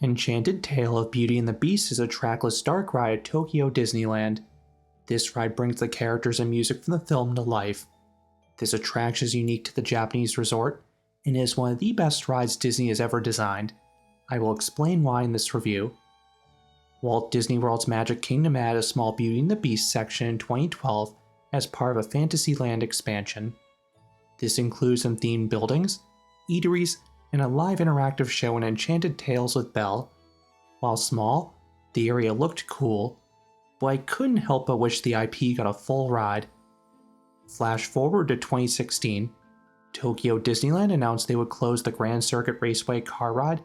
Enchanted Tale of Beauty and the Beast is a trackless dark ride at Tokyo Disneyland. This ride brings the characters and music from the film to life. This attraction is unique to the Japanese resort and is one of the best rides Disney has ever designed. I will explain why in this review. Walt Disney World's Magic Kingdom added a small Beauty and the Beast section in 2012 as part of a Fantasyland expansion. This includes some themed buildings, eateries, and a live interactive show in Enchanted Tales with Belle. While small, the area looked cool, but I couldn't help but wish the IP got a full ride. Flash forward to 2016, Tokyo Disneyland announced they would close the Grand Circuit Raceway car ride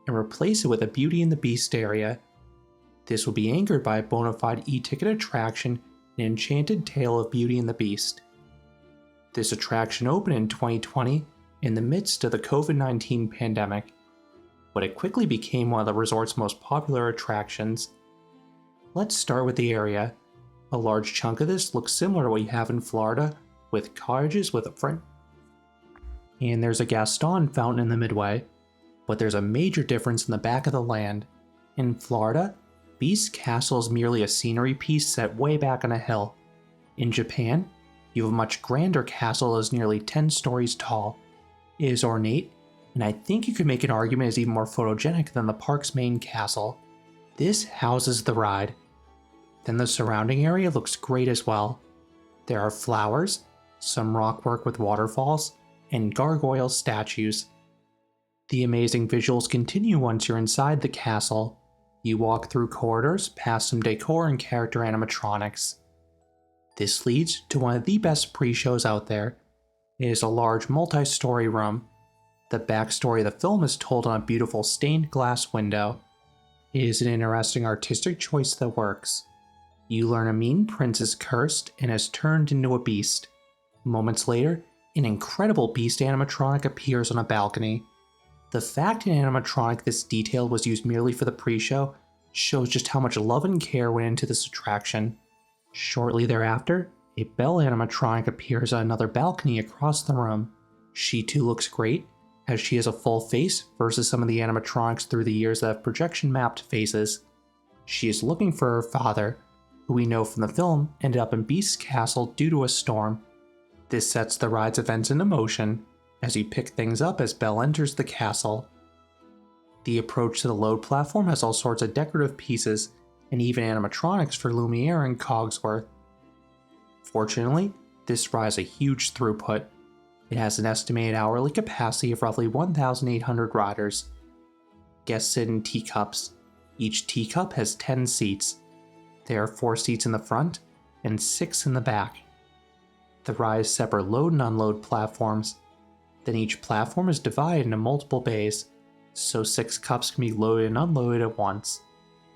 and replace it with a Beauty and the Beast area. This will be anchored by a bona fide e-ticket attraction, an Enchanted Tale of Beauty and the Beast. This attraction opened in 2020 in the midst of the COVID-19 pandemic, but it quickly became one of the resort's most popular attractions. Let's start with the area. A large chunk of this looks similar to what you have in Florida, with cottages with a front. And there's a Gaston fountain in the midway, but there's a major difference in the back of the land. In Florida, Beast Castle is merely a scenery piece set way back on a hill. In Japan, you have a much grander castle that is nearly 10 stories tall. It is ornate, and I think you could make an argument is even more photogenic than the park's main castle. This houses the ride. Then the surrounding area looks great as well. There are flowers, some rockwork with waterfalls, and gargoyle statues. The amazing visuals continue once you're inside the castle. You walk through corridors, past some decor and character animatronics. This leads to one of the best pre-shows out there. It is a large multi-story room. The backstory of the film is told on a beautiful stained glass window. It is an interesting artistic choice that works. You learn a mean prince is cursed and has turned into a beast. Moments later, an incredible beast animatronic appears on a balcony. The fact an animatronic this detailed was used merely for the pre-show shows just how much love and care went into this attraction. Shortly thereafter, a Belle animatronic appears on another balcony across the room. She too looks great, as she has a full face versus some of the animatronics through the years that have projection-mapped faces. She is looking for her father, who we know from the film ended up in Beast's castle due to a storm. This sets the ride's events into motion, as you pick things up as Belle enters the castle. The approach to the load platform has all sorts of decorative pieces, and even animatronics for Lumiere and Cogsworth. Fortunately, this ride has a huge throughput. It has an estimated hourly capacity of roughly 1,800 riders. Guests sit in teacups. Each teacup has 10 seats. There are 4 seats in the front and 6 in the back. The ride has separate load and unload platforms. Then each platform is divided into multiple bays, so 6 cups can be loaded and unloaded at once.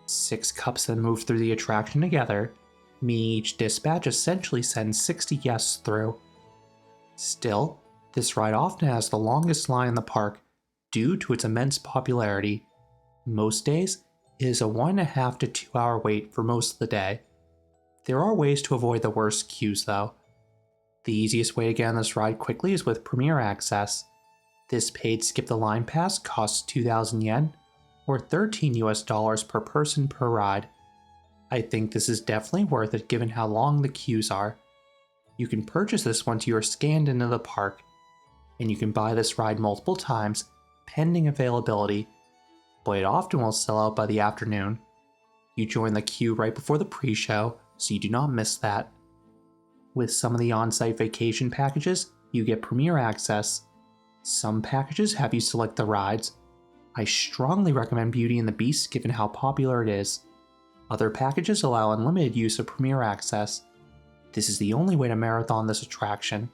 6 cups then move through the attraction together, meaning each dispatch essentially sends 60 guests through. Still, this ride often has the longest line in the park due to its immense popularity. Most days, it is a 1.5 to 2 hour wait for most of the day. There are ways to avoid the worst queues though. The easiest way to get on this ride quickly is with Premier Access. This paid skip the line pass costs 2,000 yen, or $13 US per person per ride. I think this is definitely worth it given how long the queues are. You can purchase this once you are scanned into the park, and you can buy this ride multiple times, pending availability, but it often will sell out by the afternoon. You join the queue right before the pre-show, so you do not miss that. With some of the on-site vacation packages, you get Premier Access. Some packages have you select the rides. I strongly recommend Beauty and the Beast given how popular it is. Other packages allow unlimited use of Premier Access. This is the only way to marathon this attraction.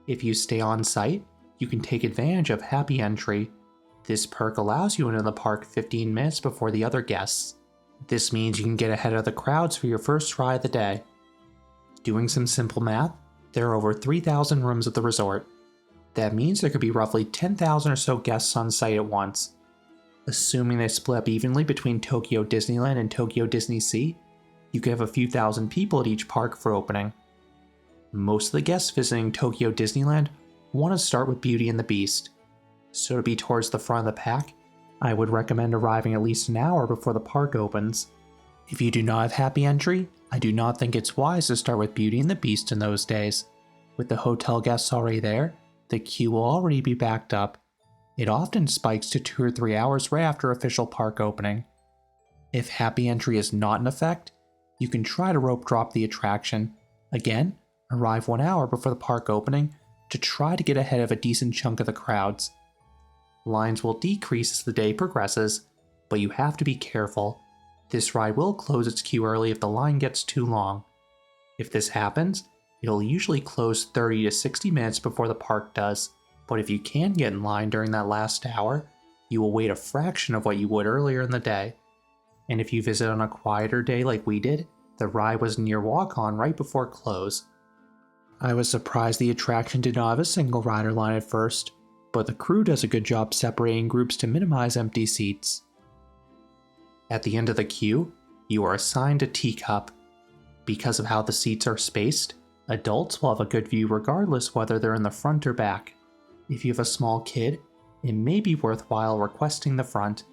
If you stay on site, you can take advantage of Happy Entry. This perk allows you into the park 15 minutes before the other guests. This means you can get ahead of the crowds for your first ride of the day. Doing some simple math, there are over 3,000 rooms at the resort. That means there could be roughly 10,000 or so guests on site at once. Assuming they split up evenly between Tokyo Disneyland and Tokyo Disney Sea, you could have a few thousand people at each park for opening. Most of the guests visiting Tokyo Disneyland want to start with Beauty and the Beast, so to be towards the front of the pack, I would recommend arriving at least an hour before the park opens. If you do not have happy entry, I do not think it's wise to start with Beauty and the Beast in those days. With the hotel guests already there, the queue will already be backed up. It often spikes to 2 or 3 hours right after official park opening. If happy entry is not in effect, you can try to rope drop the attraction. Again, arrive 1 hour before the park opening to try to get ahead of a decent chunk of the crowds. Lines will decrease as the day progresses, but you have to be careful. This ride will close its queue early if the line gets too long. If this happens, it'll usually close 30 to 60 minutes before the park does, but if you can get in line during that last hour, you will wait a fraction of what you would earlier in the day. And if you visit on a quieter day like we did, the ride was near walk-on right before close. I was surprised the attraction did not have a single rider line at first, but the crew does a good job separating groups to minimize empty seats. At the end of the queue, you are assigned a teacup. Because of how the seats are spaced, adults will have a good view regardless whether they're in the front or back. If you have a small kid, it may be worthwhile requesting the front.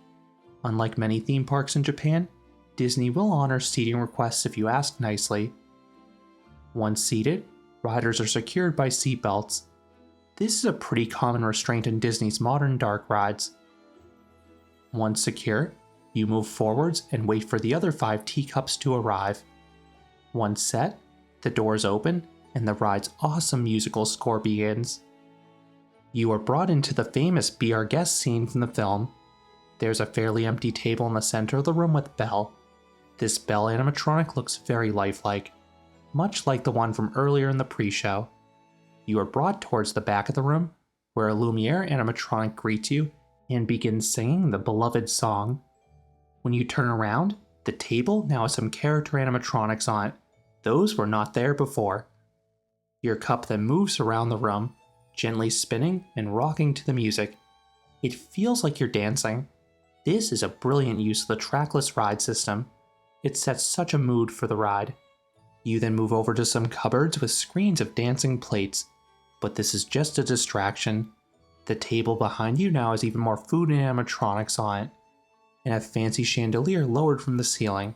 Unlike many theme parks in Japan, Disney will honor seating requests if you ask nicely. Once seated, riders are secured by seat belts. This is a pretty common restraint in Disney's modern dark rides. Once secure, you move forwards and wait for the other 5 teacups to arrive. Once set, the doors open and the ride's awesome musical score begins. You are brought into the famous Be Our Guest scene from the film. There's a fairly empty table in the center of the room with Belle. This Belle animatronic looks very lifelike, much like the one from earlier in the pre-show. You are brought towards the back of the room, where a Lumiere animatronic greets you and begins singing the beloved song. When you turn around, the table now has some character animatronics on it. Those were not there before. Your cup then moves around the room, gently spinning and rocking to the music. It feels like you're dancing. This is a brilliant use of the Trackless ride system. It sets such a mood for the ride. You then move over to some cupboards with screens of dancing plates, but this is just a distraction. The table behind you now has even more food and animatronics on it, and a fancy chandelier lowered from the ceiling.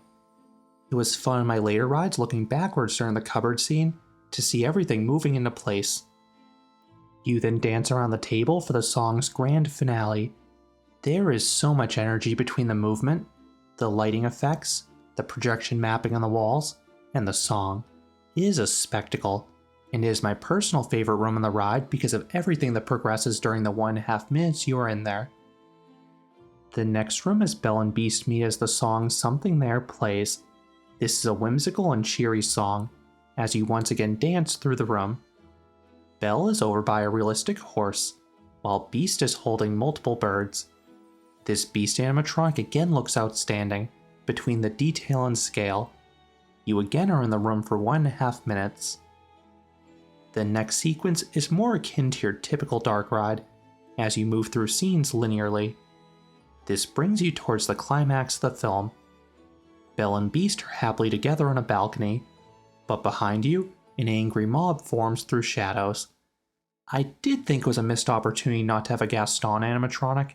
It was fun in my later rides looking backwards during the cupboard scene to see everything moving into place. You then dance around the table for the song's grand finale. There is so much energy between the movement, the lighting effects, the projection mapping on the walls, and the song. It is a spectacle, and it is my personal favorite room on the ride because of everything that progresses during the 1.5 minutes you are in there. The next room is Belle and Beast meet as the song Something There plays. This is a whimsical and cheery song, as you once again dance through the room. Belle is over by a realistic horse, while Beast is holding multiple birds. This Beast animatronic again looks outstanding, between the detail and scale. You again are in the room for 1.5 minutes. The next sequence is more akin to your typical dark ride, as you move through scenes linearly. This brings you towards the climax of the film. Belle and Beast are happily together on a balcony, but behind you, an angry mob forms through shadows. I did think it was a missed opportunity not to have a Gaston animatronic,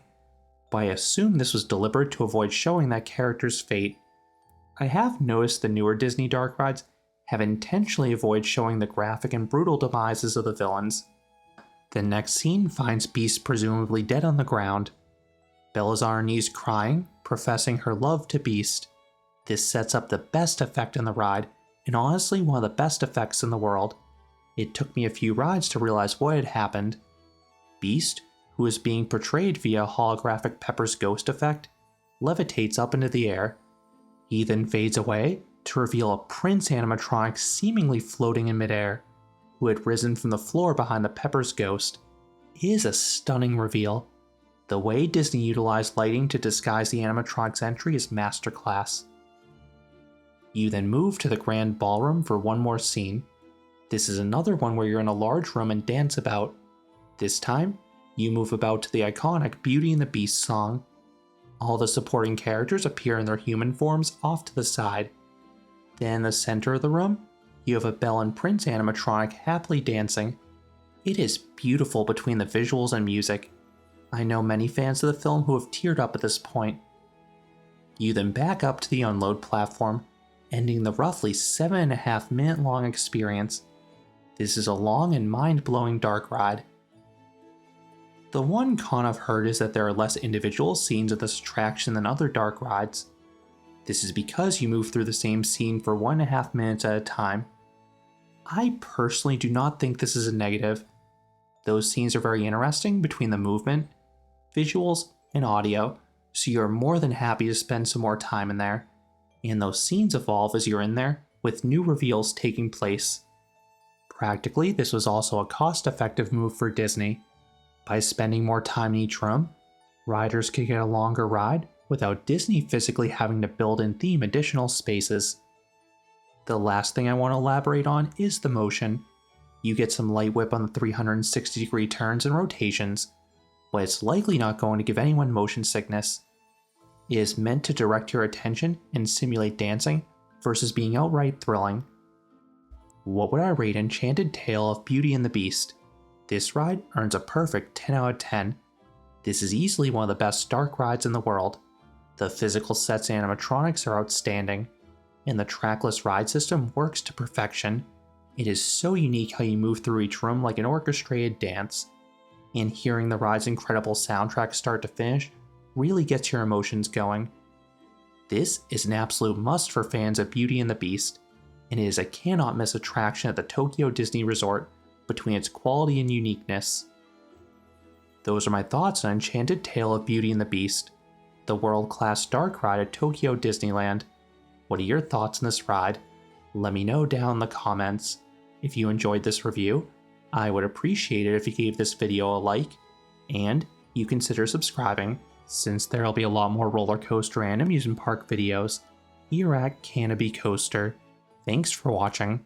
but I assume this was deliberate to avoid showing that character's fate. I have noticed the newer Disney dark rides have intentionally avoided showing the graphic and brutal demises of the villains. The next scene finds Beast presumably dead on the ground. Belle is on her knees crying, professing her love to Beast. This sets up the best effect in the ride, and honestly one of the best effects in the world. It took me a few rides to realize what had happened. Beast, who is being portrayed via a holographic Pepper's ghost effect, levitates up into the air. He then fades away to reveal a Prince animatronic seemingly floating in midair, who had risen from the floor behind the Pepper's ghost. It is a stunning reveal. The way Disney utilized lighting to disguise the animatronic's entry is masterclass. You then move to the grand ballroom for one more scene. This is another one where you're in a large room and dance about. This time, you move about to the iconic Beauty and the Beast song. All the supporting characters appear in their human forms off to the side. Then in the center of the room, you have a Belle and Prince animatronic happily dancing. It is beautiful between the visuals and music. I know many fans of the film who have teared up at this point. You then back up to the unload platform, ending the roughly 7.5-minute long experience. This is a long and mind-blowing dark ride. The one con I've heard is that there are less individual scenes of this attraction than other dark rides. This is because you move through the same scene for 1.5 minutes at a time. I personally do not think this is a negative. Those scenes are very interesting between the movement, visuals, and audio, so you're more than happy to spend some more time in there. And those scenes evolve as you're in there, with new reveals taking place. Practically, this was also a cost-effective move for Disney. By spending more time in each room, riders could get a longer ride without Disney physically having to build and theme additional spaces. The last thing I want to elaborate on is the motion. You get some light whip on the 360-degree turns and rotations, but it's likely not going to give anyone motion sickness. It is meant to direct your attention and simulate dancing versus being outright thrilling. What would I rate Enchanted Tale of Beauty and the Beast? This ride earns a perfect 10 out of 10. This is easily one of the best dark rides in the world. The physical sets and animatronics are outstanding, and the trackless ride system works to perfection. It is so unique how you move through each room like an orchestrated dance, and hearing the ride's incredible soundtrack start to finish really gets your emotions going. This is an absolute must for fans of Beauty and the Beast, and it is a cannot miss attraction at the Tokyo Disney Resort between its quality and uniqueness. Those are my thoughts on Enchanted Tale of Beauty and the Beast, the world-class dark ride at Tokyo Disneyland. What are your thoughts on this ride? Let me know down in the comments. If you enjoyed this review, I would appreciate it if you gave this video a like, and you consider subscribing, since there'll be a lot more roller coaster and amusement park videos here at Canopy Coaster. Thanks for watching.